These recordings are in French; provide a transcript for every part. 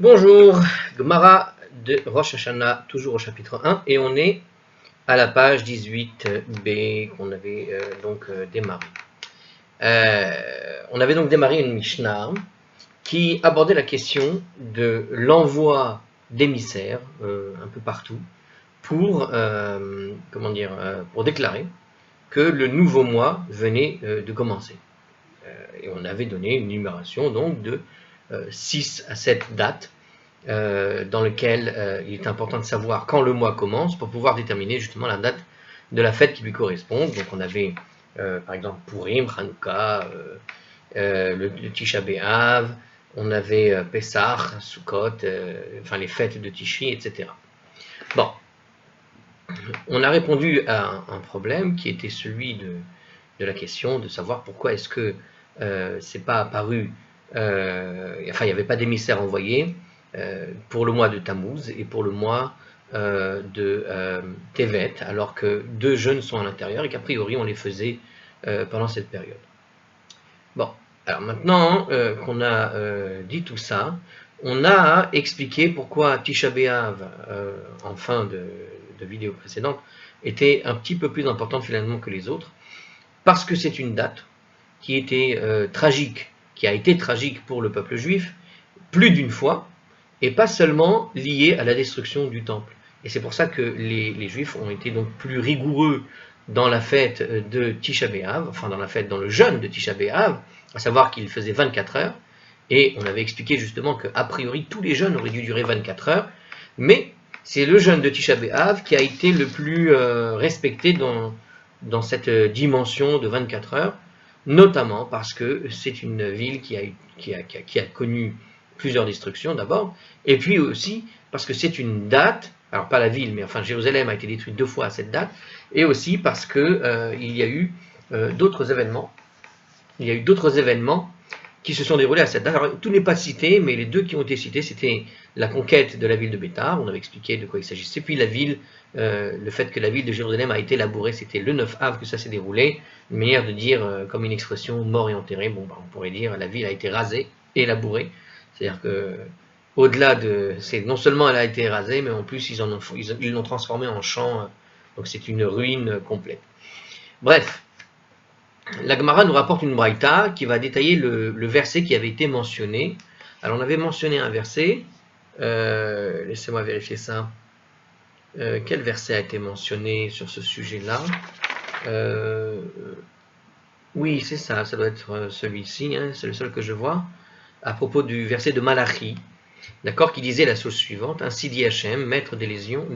Bonjour, Gemara de Rosh Hashanah, toujours au chapitre 1, et on est à la page 18b qu'on avait démarré. On avait donc démarré une Mishnah qui abordait la question de l'envoi d'émissaires un peu partout pour déclarer que le nouveau mois venait de commencer. Et on avait donné une numération donc de 6 à 7 dates dans lesquelles il est important de savoir quand le mois commence pour pouvoir déterminer justement la date de la fête qui lui correspond. Donc on avait par exemple Purim, Hanouka, le Tisha B'Av, on avait Pessah, Sukkot, les fêtes de Tishri, etc. Bon, on a répondu à un problème qui était celui de la question de savoir pourquoi est-ce que c'est pas apparu, il n'y avait pas d'émissaire envoyé pour le mois de Tammuz et pour le mois de Tevet, alors que deux jeûnes sont à l'intérieur et qu'a priori on les faisait pendant cette période. Bon, alors maintenant qu'on a dit tout ça, on a expliqué pourquoi Tisha B'Av, en fin de vidéo précédente, était un petit peu plus importante finalement que les autres, parce que c'est une date qui était tragique, qui a été tragique pour le peuple juif plus d'une fois, et pas seulement liée à la destruction du temple. Et c'est pour ça que les juifs ont été donc plus rigoureux dans la fête de Tisha B'Av, dans le jeûne de Tisha B'Av, à savoir qu'il faisait 24 heures, et on avait expliqué justement qu'a priori tous les jeûnes auraient dû durer 24 heures, mais c'est le jeûne de Tisha B'Av qui a été le plus respecté dans cette dimension de 24 heures, notamment parce que c'est une ville qui a connu plusieurs destructions d'abord, et puis aussi parce que c'est une date, alors pas la ville, mais Jérusalem a été détruite 2 fois à cette date, et aussi parce que il y a eu d'autres événements, qui se sont déroulés à cette date. Alors, tout n'est pas cité, mais les deux qui ont été cités, c'était la conquête de la ville de Bétar, on avait expliqué de quoi il s'agissait, puis le fait que la ville de Jérusalem a été labourée, c'était le 9 av que ça s'est déroulé, une manière de dire, comme une expression, mort et enterré, on pourrait dire, la ville a été rasée et labourée, c'est-à-dire que, au-delà non seulement elle a été rasée, mais en plus ils l'ont transformée en champ, donc c'est une ruine complète. Bref, la Gemara nous rapporte une braïta qui va détailler le verset qui avait été mentionné. Alors on avait mentionné un verset, laissez-moi vérifier ça. Quel verset a été mentionné sur ce sujet-là? Oui, c'est ça doit être celui-ci, c'est le seul que je vois, à propos du verset de Malachi, d'accord, qui disait la chose suivante: ainsi dit Hachem, maître des légions,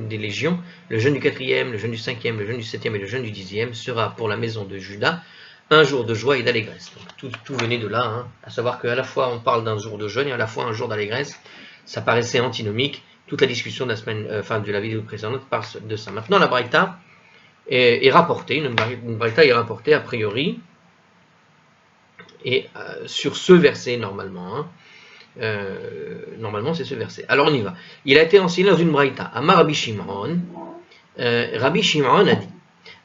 le jeûne du 4e, le jeûne du 5e, le jeûne du 7e et le jeûne du 10e sera pour la maison de Juda un jour de joie et d'allégresse. Donc tout venait de là, à savoir qu'à la fois on parle d'un jour de jeûne et à la fois un jour d'allégresse. Ça paraissait antinomique. Toute la discussion de la semaine, de la vidéo précédente parle de ça. Maintenant, la braïta est rapportée, une braïta est rapportée a priori, et sur ce verset normalement. Normalement, c'est ce verset. Alors on y va. Il a été enseigné dans une braïta. Amar Rabbi Shimon. Rabbi Shimon a dit: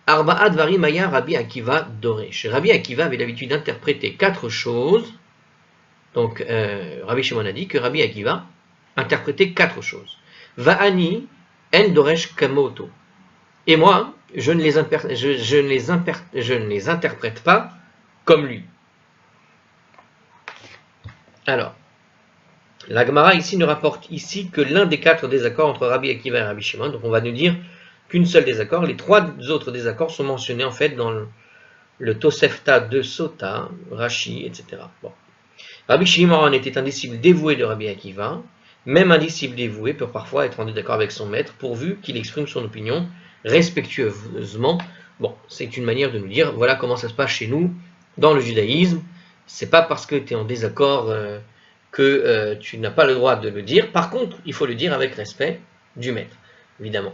Arba'at Varim Aya Rabbi Akiva Doresh. Rabbi Akiva avait l'habitude d'interpréter 4 choses. Donc, Rabbi Shimon a dit que Rabbi Akiva interprétait 4 choses. Va'ani en Doresh Kamoto. Et moi, je ne les interprète pas comme lui. Alors, la Gemara ici ne rapporte ici que l'un des 4 désaccords entre Rabbi Akiva et Rabbi Shimon. Donc on va nous dire qu'une seule désaccord. Les 3 autres désaccords sont mentionnés en fait dans le Tosefta de Sota, Rashi, etc. Bon. Rabbi Shimon était un disciple dévoué de Rabbi Akiva. Même un disciple dévoué peut parfois être en désaccord avec son maître, pourvu qu'il exprime son opinion respectueusement. Bon, c'est une manière de nous dire, voilà comment ça se passe chez nous, dans le judaïsme. C'est pas parce que tu es en désaccord que tu n'as pas le droit de le dire. Par contre, il faut le dire avec respect du maître, évidemment.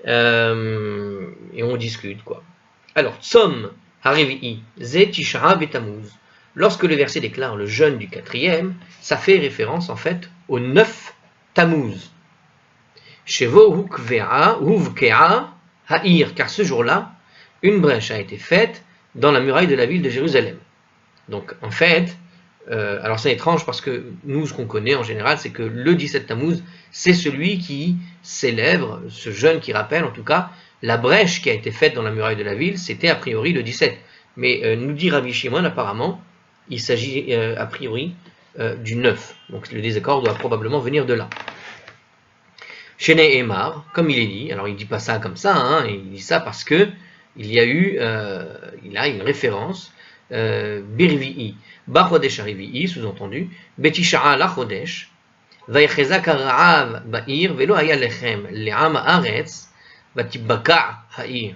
Et on discute, quoi. Alors, Tzom Harevi'i, Ze Tisha B'Tammuz. Lorsque le verset déclare le jeûne du 4e, ça fait référence en fait au 9 Tammuz. Shevo Huvkea Ha'ir, car ce jour-là, une brèche a été faite dans la muraille de la ville de Jérusalem. Donc en fait, alors c'est étrange parce que nous, ce qu'on connaît en général, c'est que le 17 Tammuz, c'est celui qui célèbre, ce jeûne qui rappelle en tout cas, la brèche qui a été faite dans la muraille de la ville, c'était a priori le 17. Mais nous dit Rabbi Shimon, apparemment, il s'agit a priori du 9. Donc le désaccord doit probablement venir de là. Shene Emar, comme il est dit, alors il ne dit pas ça comme ça, hein, il dit ça parce que il y a eu, il a une référence, Birvi'i, Bachodesh Arivi'i, sous-entendu, Betisha'a la Chodesh, Vayechezak ha'ra'av ba'ir, velo haya lechem, le'am ha'aretz, vatibaka ha'ir.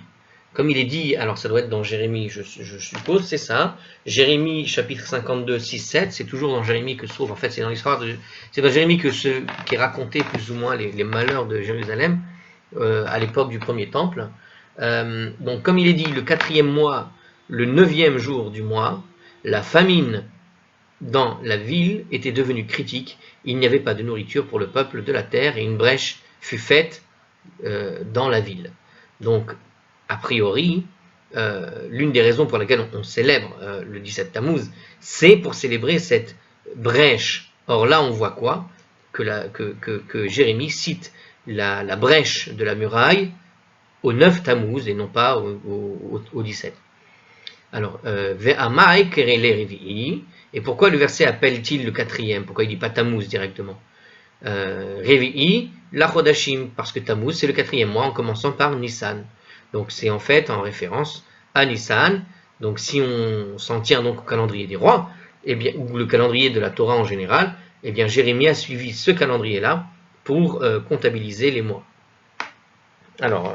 Comme il est dit, alors ça doit être dans Jérémie, je suppose, c'est ça. Jérémie, chapitre 52, 6, 7, c'est toujours dans Jérémie que se trouve, en fait, c'est dans l'histoire de. C'est dans Jérémie qui est raconté plus ou moins les malheurs de Jérusalem à l'époque du premier temple. Donc, comme il est dit, le 4e mois, le 9e jour du mois, la famine dans la ville était devenue critique. Il n'y avait pas de nourriture pour le peuple de la terre et une brèche fut faite dans la ville. Donc, a priori, l'une des raisons pour lesquelles on célèbre le 17 Tammuz, c'est pour célébrer cette brèche. Or là, on voit quoi? Que Jérémie cite la brèche de la muraille au 9 Tammuz et non pas au 17. Alors, Ve'amai kerele revi'i. Et pourquoi le verset appelle-t-il le 4e? Pourquoi il ne dit pas Tammuz directement? Revi'i, la Chodashim, parce que Tammuz c'est le 4e mois en commençant par Nissan. Donc c'est en fait en référence à Nissan. Donc si on s'en tient donc au calendrier des rois, eh bien, ou le calendrier de la Torah en général, eh bien Jérémie a suivi ce calendrier-là pour comptabiliser les mois. Alors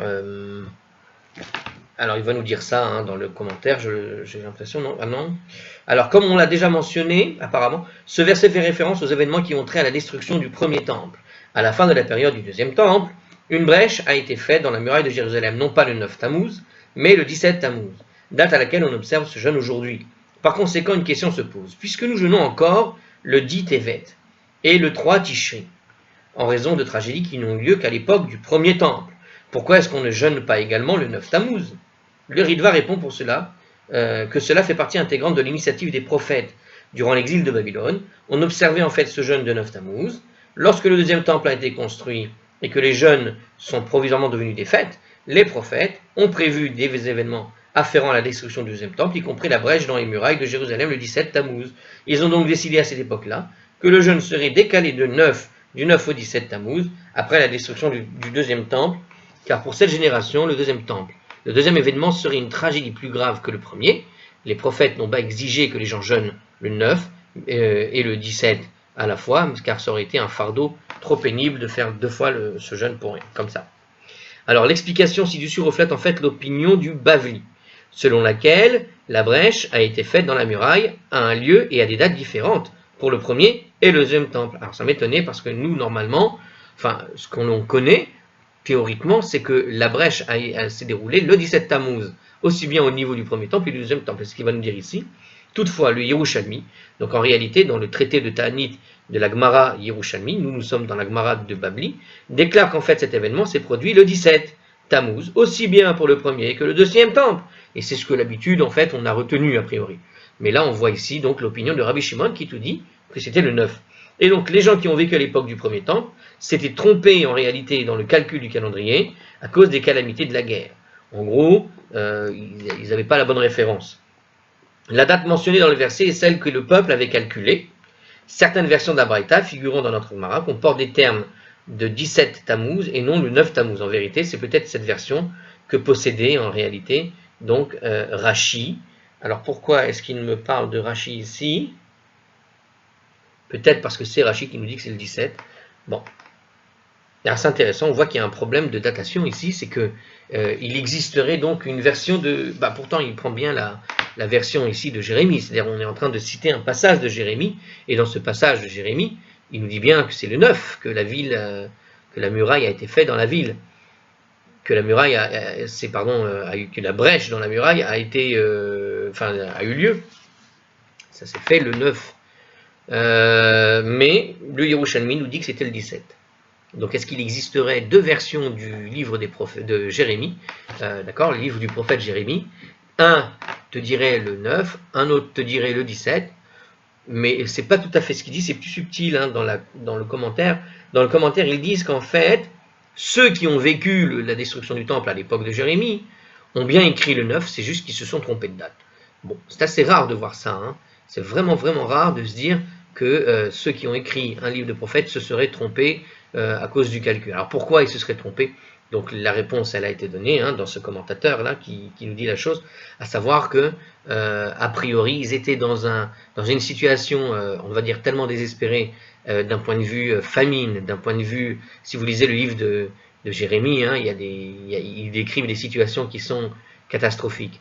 il va nous dire ça hein, dans le commentaire, j'ai l'impression, non? Ah non. Alors comme on l'a déjà mentionné, apparemment, ce verset fait référence aux événements qui ont trait à la destruction du premier temple. À la fin de la période du deuxième temple, une brèche a été faite dans la muraille de Jérusalem, non pas le 9 Tammuz, mais le 17 Tammuz, date à laquelle on observe ce jeûne aujourd'hui. Par conséquent, une question se pose. Puisque nous jeûnons encore le 10 Tevet et le 3 Tishri, en raison de tragédies qui n'ont eu lieu qu'à l'époque du premier temple, pourquoi est-ce qu'on ne jeûne pas également le 9 Tammuz? Le Ritva répond pour cela que cela fait partie intégrante de l'initiative des prophètes. Durant l'exil de Babylone, on observait en fait ce jeûne de 9 Tammuz. Lorsque le deuxième temple a été construit et que les jeûnes sont provisoirement devenus des fêtes, les prophètes ont prévu des événements afférents à la destruction du deuxième temple, y compris la brèche dans les murailles de Jérusalem le 17 Tammuz. Ils ont donc décidé à cette époque-là que le jeûne serait décalé du 9 au 17 Tammuz, après la destruction du deuxième temple, car pour cette génération, le deuxième événement serait une tragédie plus grave que le premier. Les prophètes n'ont pas exigé que les gens jeûnent le 9 et le 17 à la fois, car ça aurait été un fardeau trop pénible de faire 2 fois ce jeûne pour rien, comme ça. Alors l'explication ci-dessus reflète en fait l'opinion du Bavli, selon laquelle la brèche a été faite dans la muraille à un lieu et à des dates différentes pour le premier et le deuxième temple. Alors ça m'étonnait parce que nous, normalement, ce qu'on connaît, théoriquement, c'est que la brèche s'est déroulée le 17 Tammuz, aussi bien au niveau du premier temple et du deuxième temple. C'est ce qu'il va nous dire ici. Toutefois, le Yerushalmi, donc en réalité, dans le traité de Ta'anit de la Gemara Yerushalmi, nous sommes dans la Gemara de Babli, déclare qu'en fait cet événement s'est produit le 17 Tammuz, aussi bien pour le premier que le deuxième temple. Et c'est ce que l'habitude, en fait, on a retenu a priori. Mais là, on voit ici donc l'opinion de Rabbi Shimon qui tout dit que c'était le 9. Et donc, les gens qui ont vécu à l'époque du premier temple s'étaient trompés en réalité dans le calcul du calendrier à cause des calamités de la guerre. En gros, ils n'avaient pas la bonne référence. La date mentionnée dans le verset est celle que le peuple avait calculée. Certaines versions d'Abraïta figurant dans notre Gemara comportent des termes de 17 Tammuz et non le 9 Tammuz. En vérité, c'est peut-être cette version que possédait en réalité donc Rashi. Alors pourquoi est-ce qu'il me parle de Rashi ici? Peut-être parce que c'est Rashi qui nous dit que c'est le 17. Bon. Alors c'est intéressant, on voit qu'il y a un problème de datation ici, c'est que il existerait donc une version de... pourtant il prend bien la version ici de Jérémie, c'est-à-dire on est en train de citer un passage de Jérémie, et dans ce passage de Jérémie, il nous dit bien que c'est le 9, que la muraille a été faite dans la ville, que la muraille que la brèche dans la muraille a eu lieu. Ça s'est fait le 9. Mais le Yerushalmi nous dit que c'était le 17. Donc est-ce qu'il existerait 2 versions du livre de Jérémie, d'accord, le livre du prophète Jérémie? Un te dirait le 9, un autre te dirait le 17. mais c'est pas tout à fait ce qu'il dit, c'est plus subtil hein, dans le commentaire. Dans le commentaire, ils disent qu'en fait, ceux qui ont vécu la destruction du temple à l'époque de Jérémie ont bien écrit le 9, c'est juste qu'ils se sont trompés de date. Bon, c'est assez rare de voir ça, hein. C'est vraiment, vraiment rare de se dire que ceux qui ont écrit un livre de prophète se seraient trompés à cause du calcul. Alors pourquoi ils se seraient trompés? Donc la réponse, elle a été donnée hein, dans ce commentateur-là qui nous dit la chose, à savoir que, a priori, ils étaient dans une situation, on va dire, tellement désespérée d'un point de vue famine, d'un point de vue, si vous lisez le livre de Jérémie, hein, il décrivent des situations qui sont catastrophiques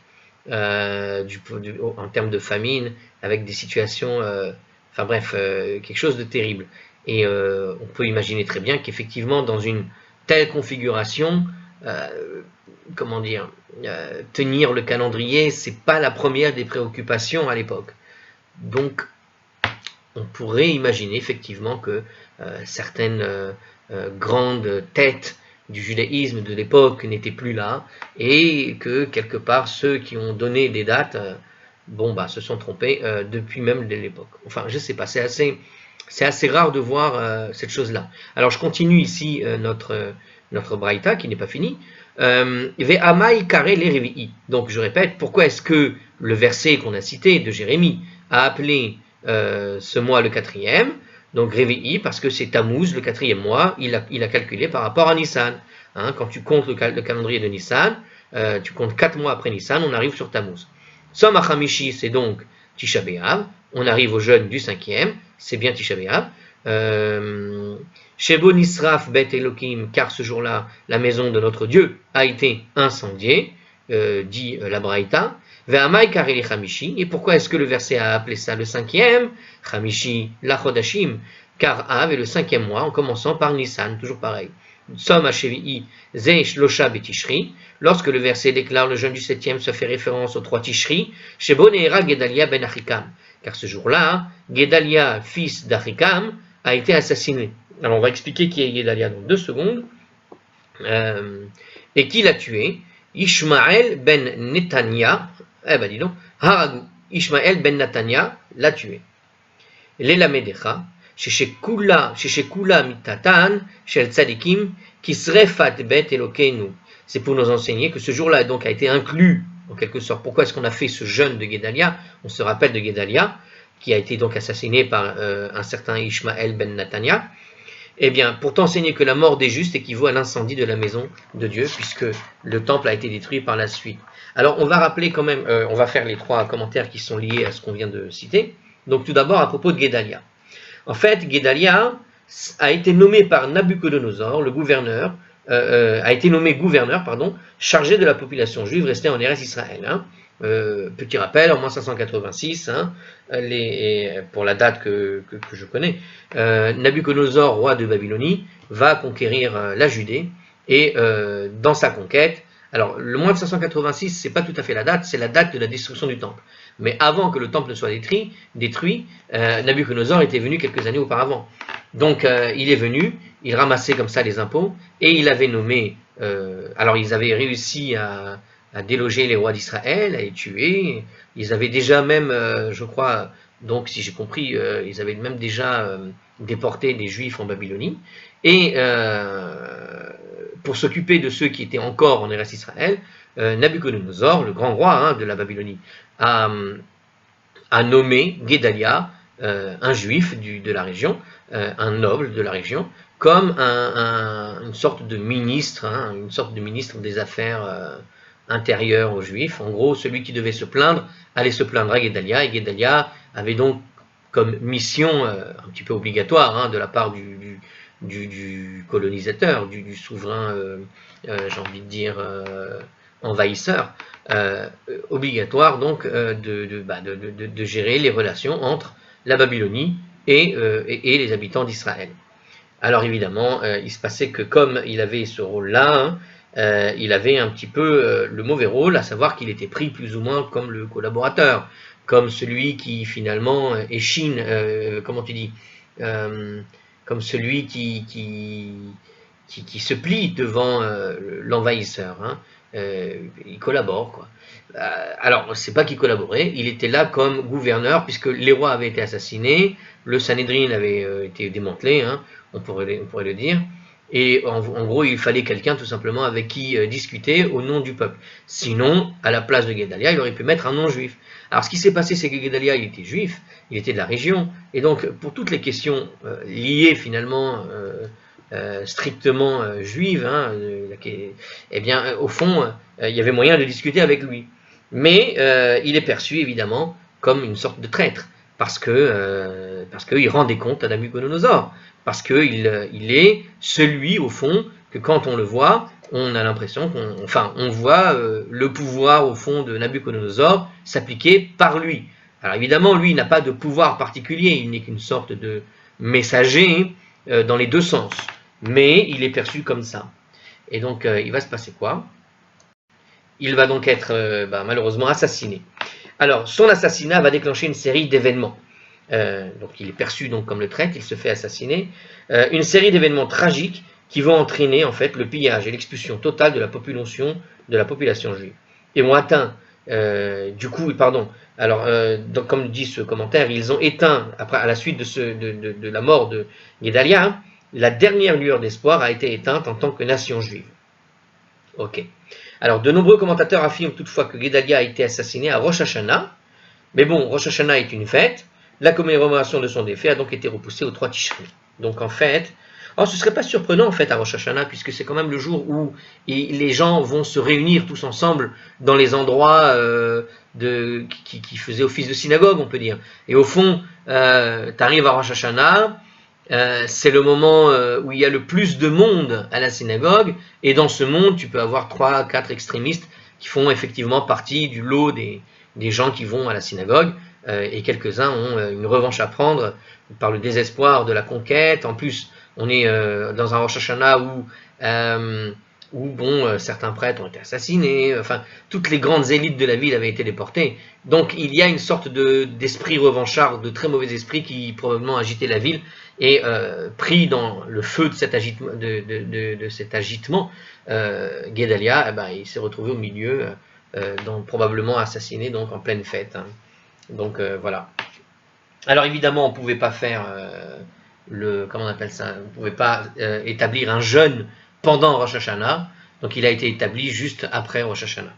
en termes de famine, avec des situations, enfin bref, quelque chose de terrible. Et on peut imaginer très bien qu'effectivement, dans une telle configuration, comment dire, tenir le calendrier, c'est pas la première des préoccupations à l'époque. Donc, on pourrait imaginer effectivement que certaines grandes têtes du judaïsme de l'époque n'étaient plus là et que quelque part ceux qui ont donné des dates, se sont trompés depuis même dès l'époque. Enfin, je sais pas, c'est assez rare de voir cette chose-là. Alors, je continue ici notre braïta qui n'est pas fini. Ve'amai kare le. Donc, je répète, pourquoi est-ce que le verset qu'on a cité de Jérémie a appelé ce mois le 4e, donc Réveillé, parce que c'est Tammuz, le 4e mois, il a calculé par rapport à Nissan. Hein, quand tu comptes le calendrier de Nissan, tu comptes 4 mois après Nissan, on arrive sur Tammuz. Som Hamishi, c'est donc Tisha B'Av, on arrive au jeûne du 5e, c'est bien Tisha B'Av. Shebo Nisraf Bet Elohim, car ce jour-là, la maison de notre Dieu a été incendiée, dit la Braïta. Ve'amai kareli Chamishi, et pourquoi est-ce que le verset a appelé ça le 5e? Chamishi la Chodashim, car Av est le 5e mois, en commençant par Nissan, toujours pareil. Som Hashevi'i Ze Shlosha Betishri, lorsque le verset déclare le jeûne du 7e, se fait référence aux 3 Tishri, Shebo Neera Gedalia ben Achikam, car ce jour-là, Gedalia, fils d'Achikam, a été assassiné. Alors on va expliquer qui est Gedalia dans 2 secondes. Et qui l'a tué? Ishmaël ben Netanya, dis donc, Haragu, Ishmaël ben Netanya l'a tué. L'Elamedecha, Sheshekula mitatan, Shel Tzadikim, Kisrefat bet Elokeinu. C'est pour nous enseigner que ce jour-là donc a été inclus, en quelque sorte. Pourquoi est-ce qu'on a fait ce jeûne de Gedalia? On se rappelle de Gedalia, qui a été donc assassiné par un certain Ishmaël ben Netanya. Eh bien, pour t'enseigner que la mort des justes équivaut à l'incendie de la maison de Dieu, puisque le temple a été détruit par la suite. Alors, on va rappeler quand même, on va faire les 3 commentaires qui sont liés à ce qu'on vient de citer. Donc, tout d'abord, à propos de Gedalia. En fait, Gedalia a été nommé par Nabuchodonosor, le gouverneur, a été nommé gouverneur, chargé de la population juive restée en Eretz Israël. Hein. Petit rappel, en moins 586, hein, pour la date que je connais, Nabuchodonosor, roi de Babylonie, va conquérir la Judée, et dans sa conquête, alors le moins 586, c'est pas tout à fait la date, c'est la date de la destruction du temple. Mais avant que le temple ne soit détruit, Nabuchodonosor était venu quelques années auparavant. Donc il est venu, il ramassait comme ça les impôts, et il avait nommé, alors ils avaient réussi à déloger les rois d'Israël, à les tuer. Ils avaient déjà même, je crois, donc si j'ai compris, ils avaient même déjà déporté des Juifs en Babylonie. Et pour s'occuper de ceux qui étaient encore en Eretz Israël, Nabuchodonosor, le grand roi de la Babylonie, a nommé Gedalia, un juif de la région, un noble de la région, comme une sorte de ministre, des affaires intérieures aux Juifs. En gros, celui qui devait se plaindre allait se plaindre à Gedalia, et Gedalia avait donc comme mission un petit peu obligatoire de la part du colonisateur, du souverain, j'ai envie de dire, envahisseur, obligatoire donc de gérer les relations entre la Babylonie et les habitants d'Israël. Alors évidemment, il se passait que comme il avait ce rôle-là, il avait un petit peu le mauvais rôle, à savoir qu'il était pris plus ou moins comme le collaborateur, comme celui qui finalement échine, comme celui qui se plie devant l'envahisseur. Hein. il collabore, quoi. Alors, c'est pas qu'il collaborait, il était là comme gouverneur, puisque les rois avaient été assassinés, le Sanhédrin avait été démantelé, hein, on pourrait le dire, et en gros, il fallait quelqu'un tout simplement avec qui discuter au nom du peuple. Sinon, à la place de Guédalia, il aurait pu mettre un non-juif. Alors, ce qui s'est passé, c'est que Guédalia, il était juif, il était de la région, et donc, pour toutes les questions liées finalement strictement juive, hein, eh bien, au fond, il y avait moyen de discuter avec lui. Mais il est perçu évidemment comme une sorte de traître, parce qu'il rend des comptes à Nabuchodonosor, parce qu'il est celui, au fond, que quand on le voit, on a l'impression on voit le pouvoir, au fond, de Nabuchodonosor s'appliquer par lui. Alors évidemment, lui, il n'a pas de pouvoir particulier, il n'est qu'une sorte de messager dans les deux sens, mais il est perçu comme ça. Et donc, il va se passer quoi? Il va donc être malheureusement assassiné. Alors, son assassinat va déclencher une série d'événements. Donc, il est perçu donc comme le traître, il se fait assassiner. Une série d'événements tragiques qui vont entraîner en fait le pillage et l'expulsion totale de la population juive. Et ont atteint, donc, comme dit ce commentaire, ils ont éteint, après, à la suite de la mort de Guédalia, hein, la dernière lueur d'espoir a été éteinte en tant que nation juive. Ok. Alors, de nombreux commentateurs affirment toutefois que Guédalia a été assassiné à Rosh Hashanah. Mais bon, Rosh Hashanah est une fête. La commémoration de son défait a donc été repoussée au 3 Tishri. Donc, en fait, ce ne serait pas surprenant en fait à Rosh Hashanah, puisque c'est quand même le jour où les gens vont se réunir tous ensemble dans les endroits qui faisaient office de synagogue, on peut dire. Et au fond, tu arrives à Rosh Hashanah, c'est le moment où il y a le plus de monde à la synagogue, et dans ce monde, tu peux avoir 3-4 extrémistes qui font effectivement partie du lot des gens qui vont à la synagogue, et quelques-uns ont une revanche à prendre par le désespoir de la conquête. En plus, on est dans un Rosh Hashanah où certains prêtres ont été assassinés, enfin, toutes les grandes élites de la ville avaient été déportées. Donc, il y a une sorte d'esprit revanchard, de très mauvais esprit qui probablement agitait la ville, et pris dans le feu de cet agitement, Guédalia, il s'est retrouvé au milieu, probablement assassiné donc en pleine fête. Hein. Donc voilà. Alors évidemment, on ne pouvait pas faire on ne pouvait pas établir un jeûne pendant Rosh Hashanah, donc il a été établi juste après Rosh Hashanah.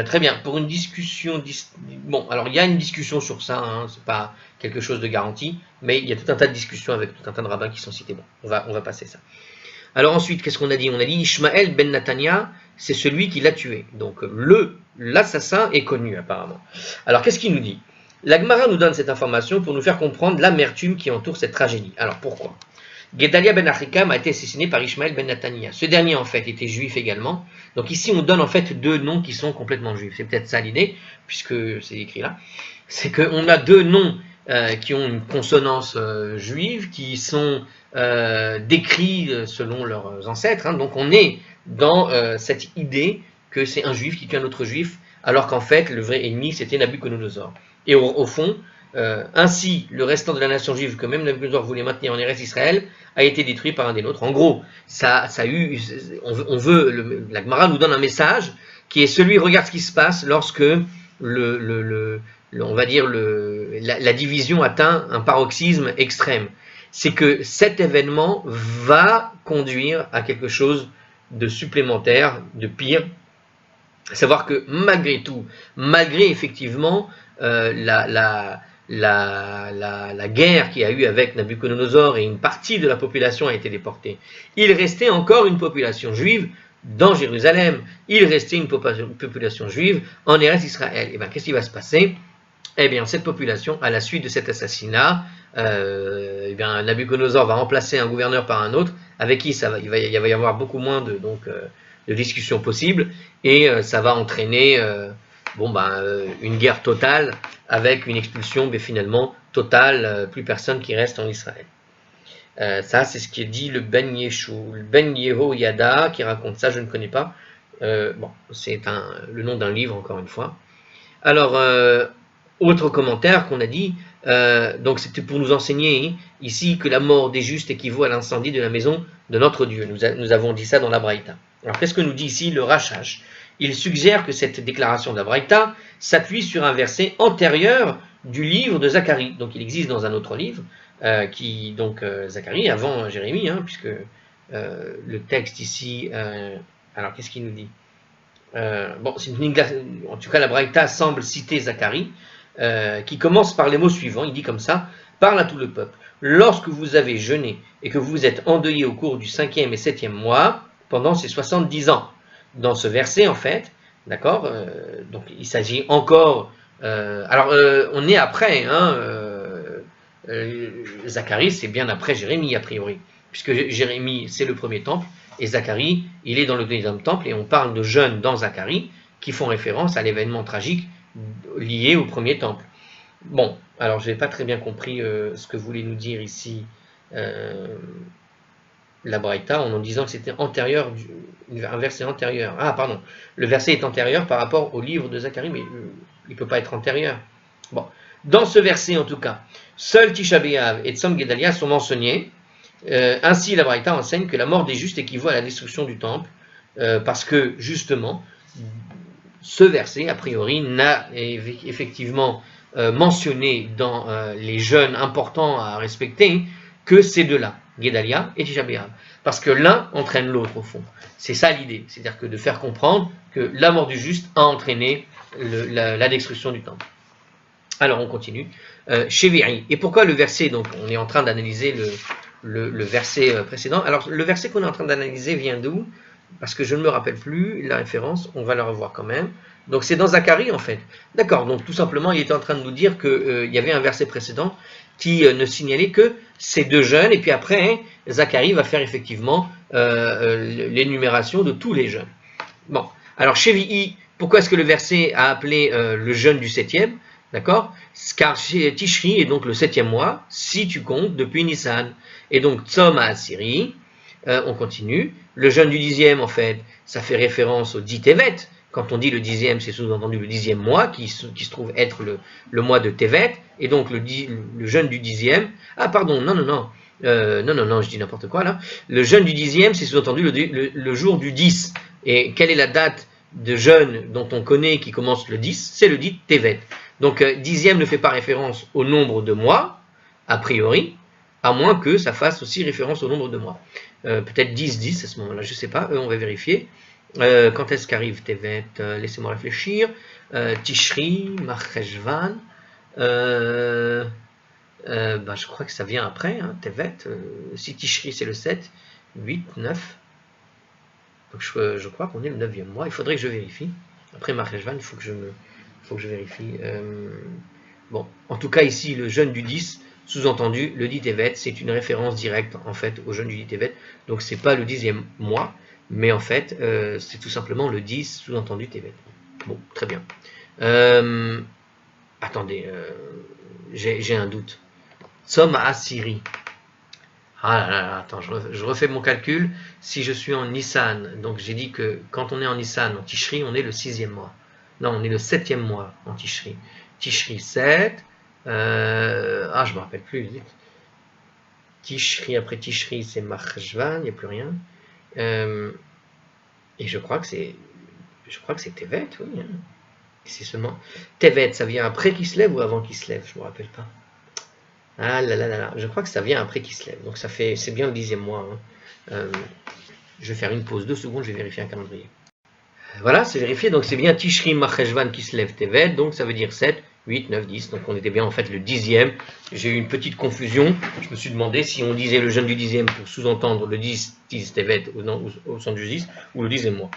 Très bien, pour une discussion, alors il y a une discussion sur ça, hein, c'est pas quelque chose de garanti, mais il y a tout un tas de discussions avec tout un tas de rabbins qui sont cités. Bon, on va passer ça. Alors ensuite, qu'est-ce qu'on a dit? On a dit Ishmaël ben Nathania, c'est celui qui l'a tué. Donc l'assassin est connu apparemment. Alors qu'est-ce qu'il nous dit? La Gemara nous donne cette information pour nous faire comprendre l'amertume qui entoure cette tragédie. Alors pourquoi? Guédalia ben Achikam a été assassiné par Ishmaël ben Nathania. Ce dernier en fait était juif également. Donc ici on donne en fait deux noms qui sont complètement juifs. C'est peut-être ça l'idée, puisque c'est écrit là. C'est qu'on a deux noms qui ont une consonance juive, qui sont décrits selon leurs ancêtres. Hein. Donc on est dans cette idée que c'est un juif qui tue un autre juif, alors qu'en fait le vrai ennemi c'était Nabuchodonosor. Et au fond, ainsi le restant de la nation juive que même Nabuchodonosor voulait maintenir en Eretz Israël a été détruit par un des nôtres. En gros, la Gemara nous donne un message qui est celui, regarde ce qui se passe lorsque on va dire la division atteint un paroxysme extrême. C'est que cet événement va conduire à quelque chose de supplémentaire, de pire. À savoir que malgré tout, malgré effectivement la guerre qu'il y a eu avec Nabuchodonosor et une partie de la population a été déportée, il restait encore une population juive dans Jérusalem, il restait une population juive en Eretz Israël. Et bien qu'est-ce qui va se passer? Eh bien, cette population, à la suite de cet assassinat, Nabuchodonosor va remplacer un gouverneur par un autre, avec qui il va y avoir beaucoup moins de discussions possibles, et ça va entraîner une guerre totale, avec une expulsion, mais finalement totale, plus personne qui reste en Israël. Ça, c'est ce qui est dit le Ben Yehoyada qui raconte ça, je ne connais pas. C'est le nom d'un livre, encore une fois. Alors, autre commentaire qu'on a dit, donc c'était pour nous enseigner ici que la mort des justes équivaut à l'incendie de la maison de notre Dieu. Nous avons dit ça dans la Braïta. Alors qu'est-ce que nous dit ici le Rashash? Il suggère que cette déclaration de la Braïta s'appuie sur un verset antérieur du livre de Zacharie. Donc il existe dans un autre livre, Zacharie, avant Jérémie, puisque le texte ici, alors qu'est-ce qu'il nous dit? En tout cas la Braïta semble citer Zacharie, qui commence par les mots suivants, il dit comme ça: parle à tout le peuple, lorsque vous avez jeûné et que vous vous êtes endeuillé au cours du 5e et 7e mois, pendant ces 70 ans. Dans ce verset, en fait, d'accord, donc il s'agit encore, on est après, Zacharie, c'est bien après Jérémie, a priori, puisque Jérémie, c'est le premier temple, et Zacharie, il est dans le deuxième temple, et on parle de jeûnes dans Zacharie, qui font référence à l'événement tragique lié au premier temple. Bon, alors je n'ai pas très bien compris ce que voulait nous dire ici la Braïta, en disant que c'était antérieur, un verset antérieur. Ah, pardon, le verset est antérieur par rapport au livre de Zacharie, mais il ne peut pas être antérieur. Bon, dans ce verset en tout cas, seuls Tisha B'Av et Tzom Gedalia sont mentionnés. Ainsi, la Braïta enseigne que la mort des justes équivaut à la destruction du temple, parce que justement, ce verset, a priori, n'a effectivement mentionné dans les jeûnes importants à respecter que ces deux-là, Gedalia et Tisha B'Av, parce que l'un entraîne l'autre au fond. C'est ça l'idée, c'est-à-dire que de faire comprendre que la mort du juste a entraîné la destruction du temple. Alors on continue. Shevi'i. Et pourquoi le verset, donc on est en train d'analyser le verset précédent. Alors le verset qu'on est en train d'analyser vient d'où? Parce que je ne me rappelle plus la référence, on va la revoir quand même. Donc c'est dans Zacharie en fait. D'accord, donc tout simplement il était en train de nous dire qu'il y avait un verset précédent qui ne signalait que ces deux jeunes, et puis après Zacharie va faire effectivement l'énumération de tous les jeunes. Bon, alors Shevi'i, pourquoi est-ce que le verset a appelé le jeûne du 7e? D'accord? Car Tishri est donc le 7e mois, si tu comptes depuis Nissan. Et donc Tzom à Assyrie, on continue. Le jeûne du 10e, en fait, ça fait référence au dit Tevet. Quand on dit le 10e, c'est sous-entendu le 10e mois, qui se trouve être le mois de Tevet. Et donc le jeûne du 10e. Ah, pardon, non, je dis n'importe quoi là. Le jeûne du 10e, c'est sous-entendu le jour du 10. Et quelle est la date de jeûne dont on connaît qui commence le 10? C'est le dit Tevet. Donc 10e ne fait pas référence au nombre de mois, a priori, à moins que ça fasse aussi référence au nombre de mois. Peut-être 10 à ce moment-là, je ne sais pas, on va vérifier. Quand est-ce qu'arrive Tevet? Laissez-moi réfléchir. Tishri, Marcheshvan, je crois que ça vient après, Tevet. Si Tishri c'est le 7, 8, 9. Donc je crois qu'on est le 9e mois, il faudrait que je vérifie. Après Marcheshvan, il faut que je vérifie. Bon, en tout cas ici, le jeûne du 10, sous-entendu, le dit Tevet, c'est une référence directe en fait au jeûne du dit Tevet. Donc c'est pas le 10e mois, mais en fait c'est tout simplement le 10, sous-entendu Tevet. Bon, très bien. Attendez, j'ai un doute. Tzom à Assyrie. Ah là là, attends, je refais mon calcul. Si je suis en Nissan, donc j'ai dit que quand on est en Nissan, en Tishri, on est le 6e mois. Non, on est le 7e mois en Tishri. Tishri 7. Je ne me rappelle plus. Tishri, après Tishri, c'est Marcheshvan, il n'y a plus rien. Et je crois que c'est Tevet, oui. C'est seulement. Tevet, ça vient après Kislev ou avant Kislev? Je ne me rappelle pas. Ah là là là là, je crois que ça vient après Kislev. Donc c'est bien le 10e mois. Je vais faire une pause 2 secondes, je vais vérifier un calendrier. Voilà, c'est vérifié, donc c'est bien Tishri, Marcheshvan, Kislev, Tevet, donc ça veut dire 7, 8, 9, 10, donc on était bien en fait le 10e. J'ai eu une petite confusion, je me suis demandé si on disait le jeûne du 10e pour sous-entendre le 10 Tevet au sens du 10, ou le 10e mois.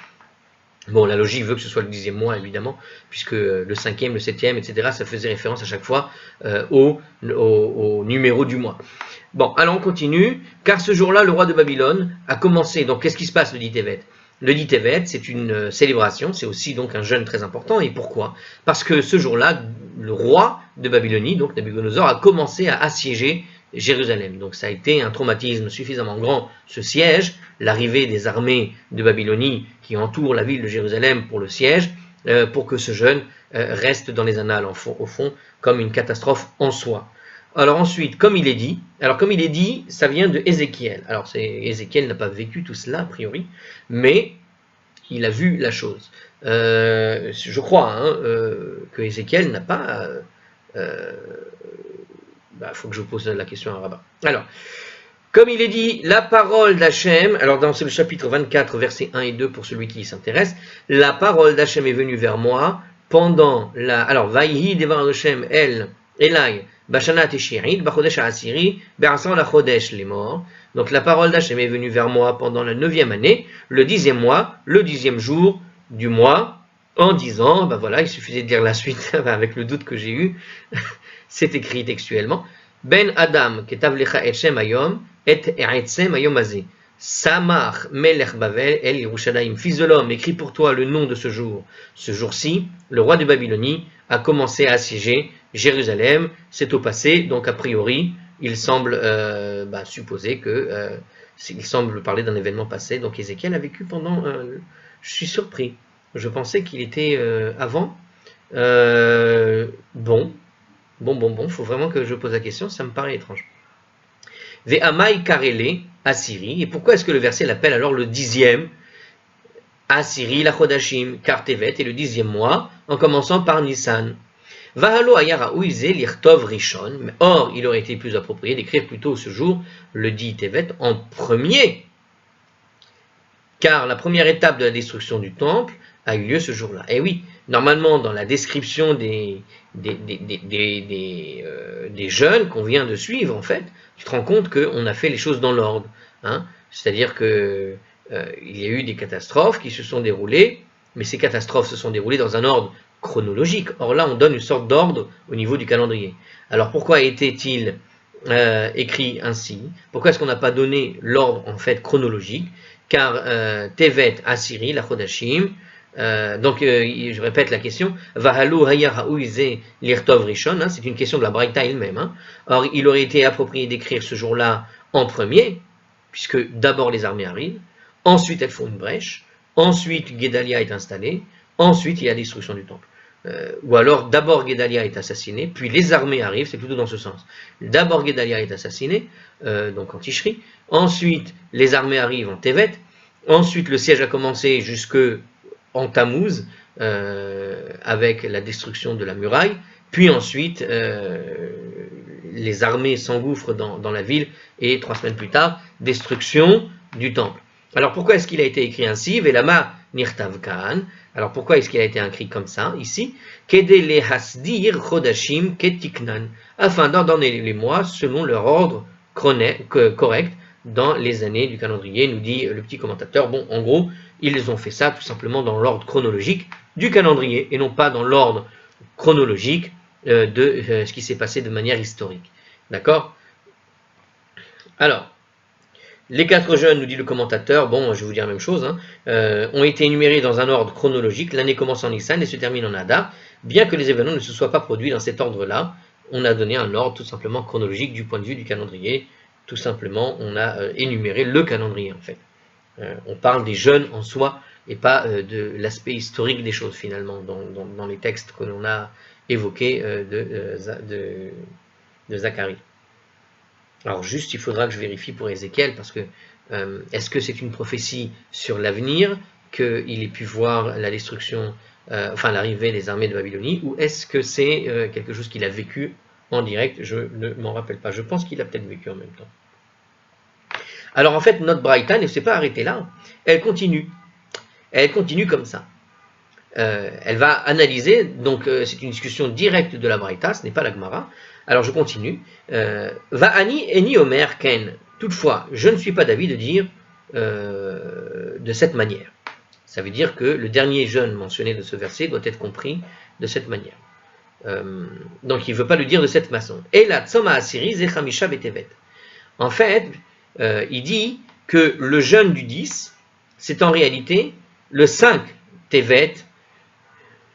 Bon, la logique veut que ce soit le 10e mois, évidemment, puisque le 5e, le 7e, etc., ça faisait référence à chaque fois au numéro du mois. Bon, alors on continue, car ce jour-là, le roi de Babylone a commencé, donc qu'est-ce qui se passe le dit Tevet? Le dit Tevet, c'est une célébration, c'est aussi donc un jeûne très important, et pourquoi? Parce que ce jour-là, le roi de Babylonie, donc Nabuchodonosor, a commencé à assiéger Jérusalem. Donc ça a été un traumatisme suffisamment grand, ce siège, l'arrivée des armées de Babylonie qui entourent la ville de Jérusalem pour le siège, pour que ce jeûne reste dans les annales, au fond, comme une catastrophe en soi. Alors ensuite, comme il est dit, ça vient de Ézéchiel. Alors Ézéchiel n'a pas vécu tout cela, a priori, mais il a vu la chose. Je crois que Ézéchiel n'a pas... faut que je pose la question à Rabbin. Alors, comme il est dit, la parole d'Hachem, alors dans le chapitre 24, versets 1 et 2, pour celui qui s'intéresse, la parole d'Hachem est venue vers moi pendant la... Alors, Vaïhi devar Hachem el Elai Bashana Teshirit, Bachodesh Asiri, Be'asran la Chodesh les morts. Donc la parole d'Hachem est venue vers moi pendant la 9e année, le 10e mois, le 10e jour du mois, en disant, voilà, il suffisait de lire la suite avec le doute que j'ai eu, c'est écrit textuellement, Ben Adam, Ketavlecha Etchem Ayom, Et Eretzem Ayom Azé, Samach Melech Bavel, El Yerushalayim, fils de l'homme, écris pour toi le nom de ce jour. Ce jour-ci, le roi de Babylonie a commencé à assiéger Jérusalem, c'est au passé, donc a priori, il semble supposer que, il semble parler d'un événement passé, donc Ézéchiel a vécu pendant, je suis surpris, je pensais qu'il était avant, Bon, faut vraiment que je pose la question, ça me paraît étrange. Ve'amai karele, Assyrie, et pourquoi est-ce que le verset l'appelle alors le 10e Assyrie, la Chodashim, car Tevet est le 10e mois, en commençant par Nissan. Vahalo ayara uize lirtov rishon, or il aurait été plus approprié d'écrire plutôt ce jour le dit Tevet en premier, car la première étape de la destruction du temple a eu lieu ce jour-là. Et oui, normalement dans la description des jeunes qu'on vient de suivre, en fait, tu te rends compte qu'on a fait les choses dans l'ordre. C'est-à-dire que il y a eu des catastrophes qui se sont déroulées, mais ces catastrophes se sont déroulées dans un ordre chronologique. Or là, on donne une sorte d'ordre au niveau du calendrier. Alors pourquoi était-il écrit ainsi? Pourquoi est-ce qu'on n'a pas donné l'ordre en fait chronologique? Car Tevet, Assyrie, la Chodashim, je répète la question, Vahalu hayar ha'uize lirtov rishon, c'est une question de la Braïta elle-même. Or, il aurait été approprié d'écrire ce jour-là en premier, puisque d'abord les armées arrivent, ensuite elles font une brèche, ensuite Guédalia est installé, ensuite il y a la destruction du temple. Ou alors d'abord Guédalia est assassiné, puis les armées arrivent, c'est plutôt dans ce sens. D'abord Guédalia est assassiné, donc en Tishri, ensuite les armées arrivent en Tevet, ensuite le siège a commencé jusque en Tammuz, avec la destruction de la muraille, puis ensuite les armées s'engouffrent dans la ville, et 3 semaines plus tard, destruction du temple. Alors pourquoi est-ce qu'il a été écrit ainsi? Velama nirtav kan. Alors pourquoi est-ce qu'il a été écrit comme ça, ici? Kede le hasdir chodashim ketiknan, afin d'ordonner les mois selon leur ordre correct dans les années du calendrier, nous dit le petit commentateur. Bon, en gros, ils ont fait ça tout simplement dans l'ordre chronologique du calendrier, et non pas dans l'ordre chronologique de ce qui s'est passé de manière historique. D'accord? Alors, les 4 jeunes, nous dit le commentateur, bon, je vais vous dire la même chose, ont été énumérés dans un ordre chronologique. L'année commence en Nissan et se termine en Adar. Bien que les événements ne se soient pas produits dans cet ordre-là, on a donné un ordre tout simplement chronologique du point de vue du calendrier. Tout simplement, on a énuméré le calendrier, en fait. On parle des jeunes en soi et pas de l'aspect historique des choses, finalement, dans les textes que l'on a évoqués de Zacharie. Alors juste, il faudra que je vérifie pour Ézéchiel, parce que est-ce que c'est une prophétie sur l'avenir, qu'il ait pu voir la destruction, l'arrivée des armées de Babylonie, ou est-ce que c'est quelque chose qu'il a vécu en direct? Je ne m'en rappelle pas. Je pense qu'il a peut-être vécu en même temps. Alors en fait, notre Braïta ne s'est pas arrêtée là. Elle continue. Elle continue comme ça. Elle va analyser, donc c'est une discussion directe de la Braïta, ce n'est pas la Gemara. Alors je continue. Va'ani eni omer ken. Toutefois, je ne suis pas d'avis de dire de cette manière. Ça veut dire que le dernier jeune mentionné de ce verset doit être compris de cette manière. Donc il ne veut pas le dire de cette façon. Ela tsoma asiri zechamisha betevet. En fait, il dit que le jeûne du 10, c'est en réalité le 5 Tevet.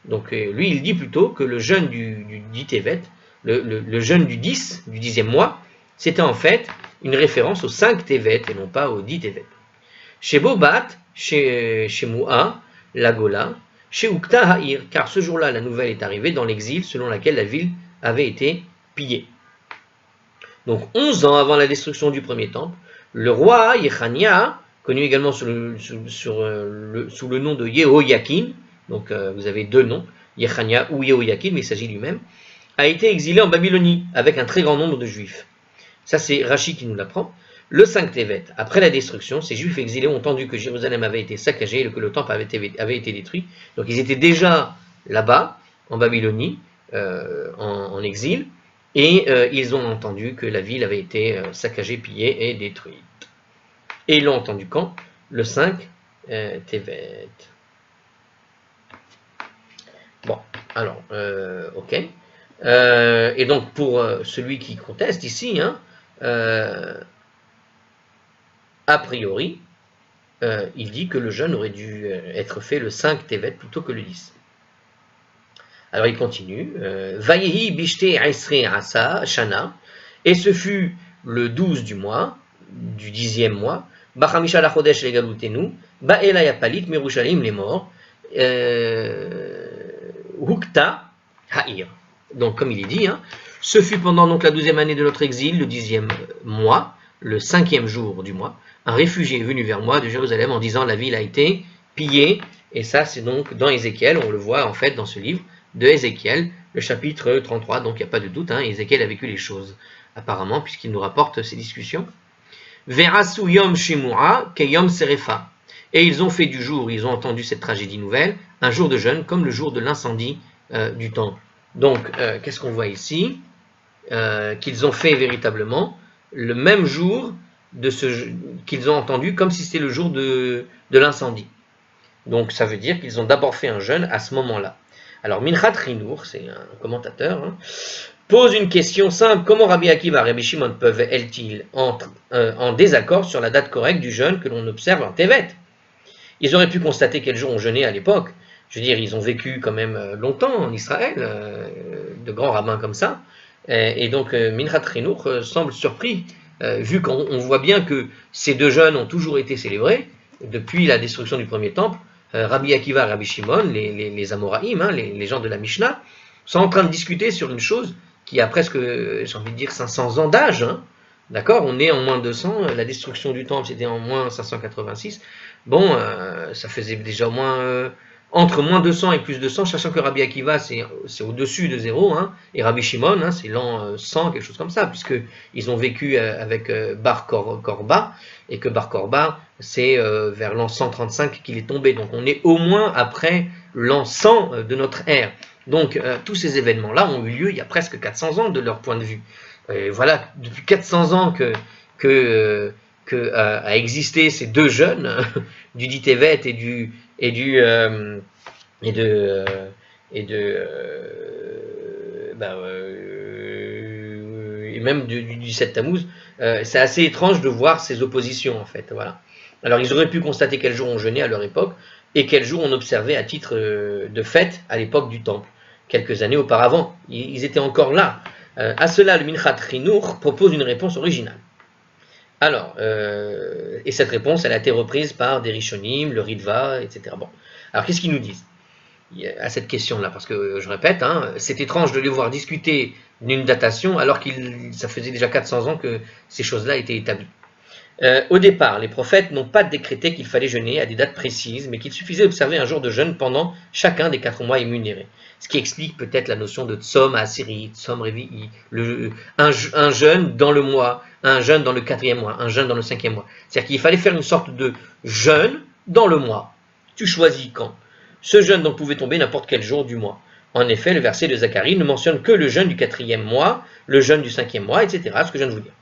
Donc lui, il dit plutôt que le jeûne du 10 Tevet, le jeûne du 10, du 10e mois, c'était en fait une référence au 5 Tevet et non pas au 10 Tevet. Chez Bobat, chez Moua, la Gola, chez Ukta Ha'ir, car ce jour-là, la nouvelle est arrivée dans l'exil selon laquelle la ville avait été pillée. Donc 11 ans avant la destruction du premier temple, le roi Yechania connu également sous le nom de Yehoyakin, donc vous avez deux noms, Yechania ou Yehoyakin, mais il s'agit du même, a été exilé en Babylonie avec un très grand nombre de juifs. Ça c'est Rachi qui nous l'apprend. Le 5 Tevet, après la destruction, ces juifs exilés ont entendu que Jérusalem avait été saccagée et que le temple avait été détruit. Donc ils étaient déjà là-bas, en Babylonie, en exil, et ils ont entendu que la ville avait été saccagée, pillée et détruite. Et ils l'ont entendu quand? Le 5 Tevet. Bon, alors, ok. Et donc pour celui qui conteste ici, hein, a priori, il dit que le jeûne aurait dû être fait le 5 Tevet plutôt que le 10. Alors il continue, Vayehi bishte esre asa shana, et ce fut le 12 du mois, du 10e mois, Bachamisha la chodesh le galutenu, Ba'ela yapalit merushalim les morts, Hukta ha'ir. Donc comme il est dit, hein, ce fut pendant donc la 12e année de notre exil, le 10e mois, le 5e jour du mois, un réfugié est venu vers moi de Jérusalem en disant la ville a été pillée, et ça c'est donc dans Ézéchiel, on le voit en fait dans ce livre de Ézéchiel, le chapitre 33, donc il n'y a pas de doute, hein, Ézéchiel a vécu les choses, apparemment, puisqu'il nous rapporte ces discussions. Verasu yom shemura keyom serefa. Et ils ont fait du jour, ils ont entendu cette tragédie nouvelle, un jour de jeûne comme le jour de l'incendie du temple. Donc, qu'est-ce qu'on voit ici? Qu'ils ont fait véritablement le même jour qu'ils ont entendu comme si c'était le jour de l'incendie. Donc, ça veut dire qu'ils ont d'abord fait un jeûne à ce moment-là. Alors, Minchat Chinour, c'est un commentateur, hein, pose une question simple. Comment Rabbi Akiva et Rabbi Shimon peuvent-ils être en désaccord sur la date correcte du jeûne que l'on observe en Tevet? Ils auraient pu constater quel jour on jeûnait à l'époque. Je veux dire, ils ont vécu quand même longtemps en Israël, de grands rabbins comme ça. Et donc, Minchat Chinour semble surpris, vu qu'on voit bien que ces deux jeûnes ont toujours été célébrés depuis la destruction du premier temple. Rabbi Akiva et Rabbi Shimon, les Amoraïm, hein, les gens de la Mishnah, sont en train de discuter sur une chose qui a presque, j'ai envie de dire, 500 ans d'âge. Hein. D'accord? On est en moins 200, la destruction du temple c'était en moins 586. Bon, ça faisait déjà au moins entre moins 200 et plus 200, sachant que Rabbi Akiva c'est au-dessus de 0, hein, et Rabbi Shimon hein, c'est l'an 100, quelque chose comme ça, puisqu'ils ont vécu avec Bar Korba, et que Bar Korba c'est vers l'an 135 qu'il est tombé, donc on est au moins après l'an 100 de notre ère. Donc tous ces événements-là ont eu lieu il y a presque 400 ans de leur point de vue. Et voilà, depuis 400 ans que a existé ces deux jeûnes, du dit Tevet et même du 7 Tammuz, c'est assez étrange de voir ces oppositions en fait. Voilà. Alors ils auraient pu constater quel jour on jeûnait à leur époque et quel jour on observait à titre de fête à l'époque du temple, quelques années auparavant. Ils étaient encore là. À cela, le Minchat Chinour propose une réponse originale. Alors, et cette réponse, elle a été reprise par des Rishonim, le Ritva, etc. Bon. Alors, qu'est-ce qu'ils nous disent à cette question-là? Parce que, je répète, hein, c'est étrange de les voir discuter d'une datation alors que ça faisait déjà 400 ans que ces choses-là étaient établies. Au départ, les prophètes n'ont pas décrété qu'il fallait jeûner à des dates précises, mais qu'il suffisait d'observer un jour de jeûne pendant chacun des 4 mois énumérés. Ce qui explique peut-être la notion de Tzom Asiri, Tzom Revi'i, un jeûne dans le mois, un jeûne dans le 4e mois, un jeûne dans le 5e mois. C'est-à-dire qu'il fallait faire une sorte de jeûne dans le mois. Tu choisis quand. Ce jeûne donc pouvait tomber n'importe quel jour du mois. En effet, le verset de Zacharie ne mentionne que le jeûne du 4e mois, le jeûne du 5e mois, etc. Ce que je viens de vous dire.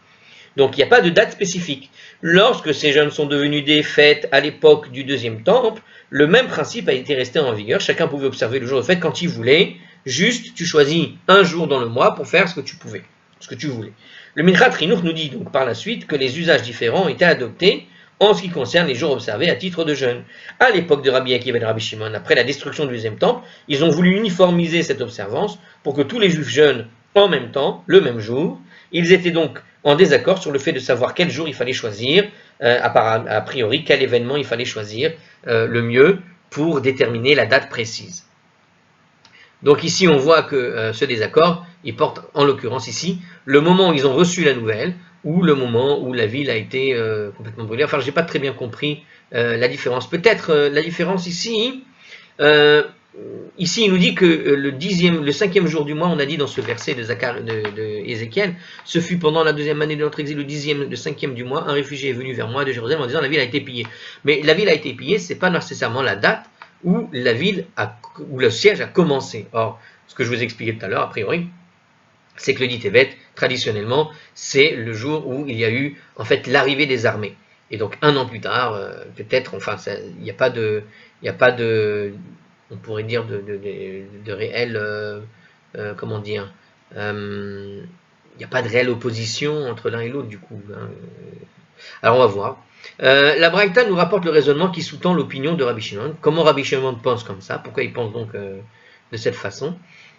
Donc il n'y a pas de date spécifique. Lorsque ces jeûnes sont devenus des fêtes à l'époque du 2e temple, le même principe a été resté en vigueur. Chacun pouvait observer le jour de fête quand il voulait. Juste, tu choisis un jour dans le mois pour faire ce que tu voulais. Le Minchat Chinour nous dit donc par la suite que les usages différents ont été adoptés en ce qui concerne les jours observés à titre de jeûne. À l'époque de Rabbi Akiva et de Rabbi Shimon, après la destruction du 2e temple, ils ont voulu uniformiser cette observance pour que tous les juifs jeûnent en même temps, le même jour. Ils étaient donc en désaccord sur le fait de savoir quel jour il fallait choisir, a priori quel événement il fallait choisir le mieux pour déterminer la date précise. Donc ici on voit que ce désaccord, il porte en l'occurrence ici le moment où ils ont reçu la nouvelle, ou le moment où la ville a été complètement brûlée. Enfin, je n'ai pas très bien compris la différence. Peut-être la différence ici, ici, il nous dit que le 5e jour du mois, on a dit dans ce verset de Ézéchiel, ce fut pendant la 2e année de notre exil, le 5e du mois, un réfugié est venu vers moi de Jérusalem en disant la ville a été pillée. Mais la ville a été pillée, c'est pas nécessairement la date où où le siège a commencé. Or, ce que je vous ai expliqué tout à l'heure, a priori, c'est que le dit Tevet, traditionnellement, c'est le jour où il y a eu en fait l'arrivée des armées. Et donc un an plus tard, peut-être, enfin, il n'y a pas de, on pourrait dire de réelle, comment dire, il n'y a pas de réelle opposition entre l'un et l'autre du coup. Hein. Alors on va voir. La Braïta nous rapporte le raisonnement qui sous-tend l'opinion de Rabbi Shimon. Comment Rabbi Shimon pense comme ça? Pourquoi il pense donc de cette façon?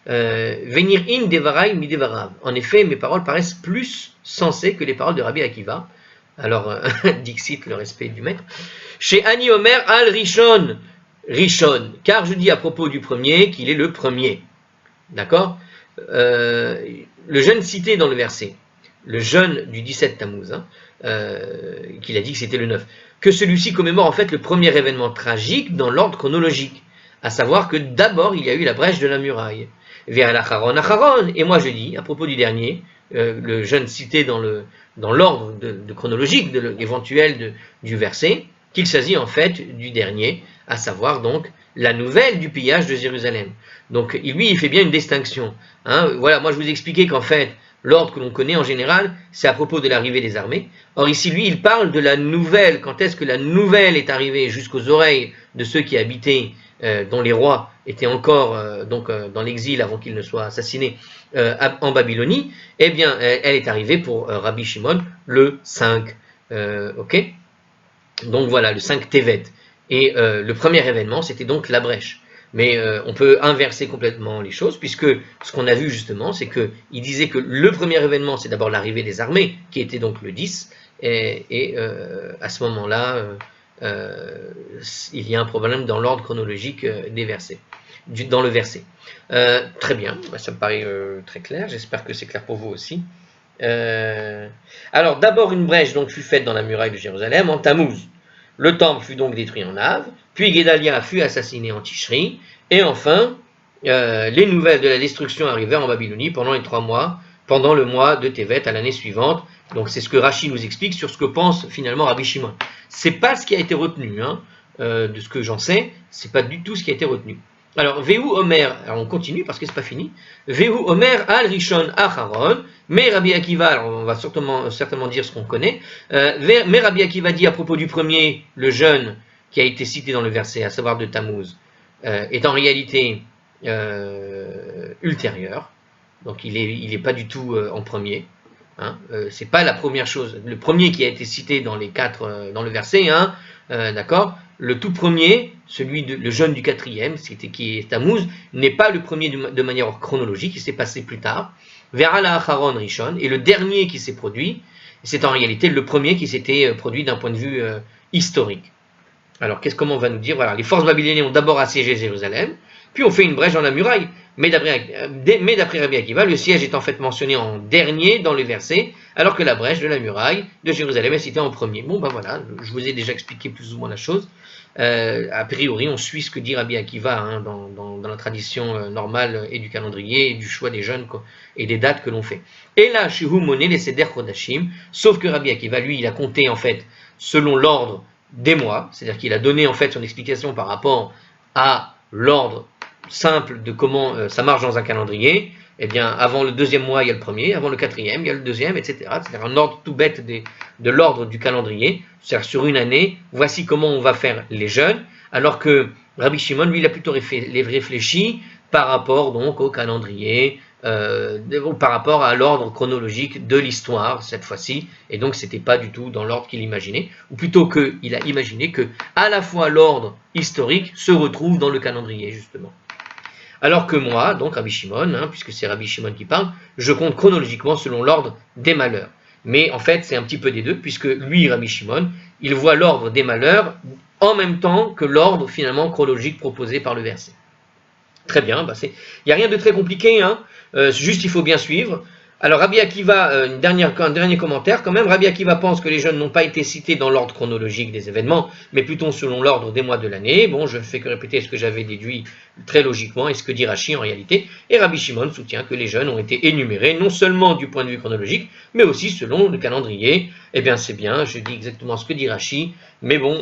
Venir in devarai mi devarav. En effet, mes paroles paraissent plus sensées que les paroles de Rabbi Akiva. Alors, Dixit, le respect du maître. Chez Ani Omer al Rishon, Rishon, car je dis à propos du premier qu'il est le premier. D'accord? Le jeûne cité dans le verset, le jeûne du 17 Tammuz, hein, qu'il a dit que c'était le 9, que celui-ci commémore en fait le premier événement tragique dans l'ordre chronologique, à savoir que d'abord il y a eu la brèche de la muraille. Vers l'Acharon, Acharon, et moi je dis, à propos du dernier, le jeûne cité dans l'ordre de chronologique de l'éventuel du verset, qu'il s'agit en fait du dernier, à savoir donc la nouvelle du pillage de Jérusalem. Donc lui, il fait bien une distinction. Hein. Voilà, moi je vous ai expliqué qu'en fait, l'ordre que l'on connaît en général, c'est à propos de l'arrivée des armées. Or ici, lui, il parle de la nouvelle. Quand est-ce que la nouvelle est arrivée jusqu'aux oreilles de ceux qui habitaient, dont les rois étaient encore dans l'exil avant qu'ils ne soient assassinés en Babylonie? Eh bien, elle est arrivée pour Rabbi Shimon le 5. Ok? Donc voilà, le 5 Tevet. Et le premier événement, c'était donc la brèche. Mais on peut inverser complètement les choses, puisque ce qu'on a vu justement, c'est qu'il disait que le premier événement, c'est d'abord l'arrivée des armées, qui était donc le 10, et à ce moment-là, il y a un problème dans l'ordre chronologique des versets, dans le verset. Très bien, ça me paraît très clair, j'espère que c'est clair pour vous aussi. Alors d'abord une brèche donc fut faite dans la muraille de Jérusalem en Tammuz. Le temple fut donc détruit en Av, puis Guédalia fut assassiné en Tishri, et enfin les nouvelles de la destruction arrivèrent en Babylonie pendant les 3 mois, pendant le mois de Tevet à l'année suivante. Donc c'est ce que Rashi nous explique sur ce que pense finalement Rabbi Shimon. C'est pas ce qui a été retenu, hein, de ce que j'en sais, c'est pas du tout ce qui a été retenu. Alors, Vehu Omer, alors on continue parce que c'est pas fini. Vehu Omer al Rishon Acharon, mais Rabbi Akiva, alors on va certainement dire ce qu'on connaît. Mais Rabbi Akiva dit à propos du premier, le jeûne qui a été cité dans le verset, à savoir de Tammuz, est en réalité ultérieur. Donc il est pas du tout en premier. Hein, c'est pas la première chose. Le premier qui a été cité dans les 4 dans le verset, hein, d'accord. Le tout premier, le jeûne du 4e, qui est Tammuz, n'est pas le premier de manière chronologique, il s'est passé plus tard. Ve'ala Acharon Rishon, et le dernier qui s'est produit, c'est en réalité le premier qui s'était produit d'un point de vue historique. Alors, comment on va nous dire? Voilà, les forces babyloniennes ont d'abord assiégé Jérusalem, puis on fait une brèche dans la muraille. Mais d'après Rabbi Akiva, le siège est en fait mentionné en dernier dans le verset, alors que la brèche de la muraille de Jérusalem est citée en premier. Bon, ben voilà, je vous ai déjà expliqué plus ou moins la chose. A priori, on suit ce que dit Rabbi Akiva hein, dans la tradition normale et du calendrier et du choix des jeûnes et des dates que l'on fait. Et là, chez Humoné, les Seder Chodashim, sauf que Rabbi Akiva, lui, il a compté en fait selon l'ordre des mois, c'est-à-dire qu'il a donné en fait son explication par rapport à l'ordre simple de comment ça marche dans un calendrier. Eh bien, avant le 2e mois, il y a le premier, avant le 4e, il y a le 2e, etc. C'est-à-dire un ordre tout bête de l'ordre du calendrier. C'est-à-dire sur une année, voici comment on va faire les jeûnes, alors que Rabbi Shimon, lui, il a plutôt réfléchi par rapport donc au calendrier, par rapport à l'ordre chronologique de l'histoire cette fois-ci, et donc c'était pas du tout dans l'ordre qu'il imaginait, ou plutôt qu'il a imaginé que à la fois l'ordre historique se retrouve dans le calendrier justement. Alors que moi, donc Rabbi Shimon, hein, puisque c'est Rabbi Shimon qui parle, je compte chronologiquement selon l'ordre des malheurs. Mais en fait, c'est un petit peu des deux, puisque lui, Rabbi Shimon, il voit l'ordre des malheurs en même temps que l'ordre finalement chronologique proposé par le verset. Très bien, il n'y a rien de très compliqué, hein, juste il faut bien suivre. Alors Rabbi Akiva, un dernier commentaire quand même, Rabbi Akiva pense que les jeunes n'ont pas été cités dans l'ordre chronologique des événements, mais plutôt selon l'ordre des mois de l'année. Bon, je ne fais que répéter ce que j'avais déduit très logiquement et ce que dit Rashi en réalité. Et Rabbi Shimon soutient que les jeunes ont été énumérés non seulement du point de vue chronologique, mais aussi selon le calendrier. Eh bien c'est bien, je dis exactement ce que dit Rashi, mais bon,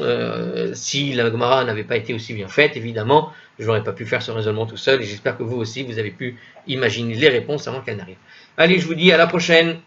si la Gemara n'avait pas été aussi bien faite, évidemment, je n'aurais pas pu faire ce raisonnement tout seul, et j'espère que vous aussi, vous avez pu imaginer les réponses avant qu'elles n'arrivent. Allez, je vous dis à la prochaine.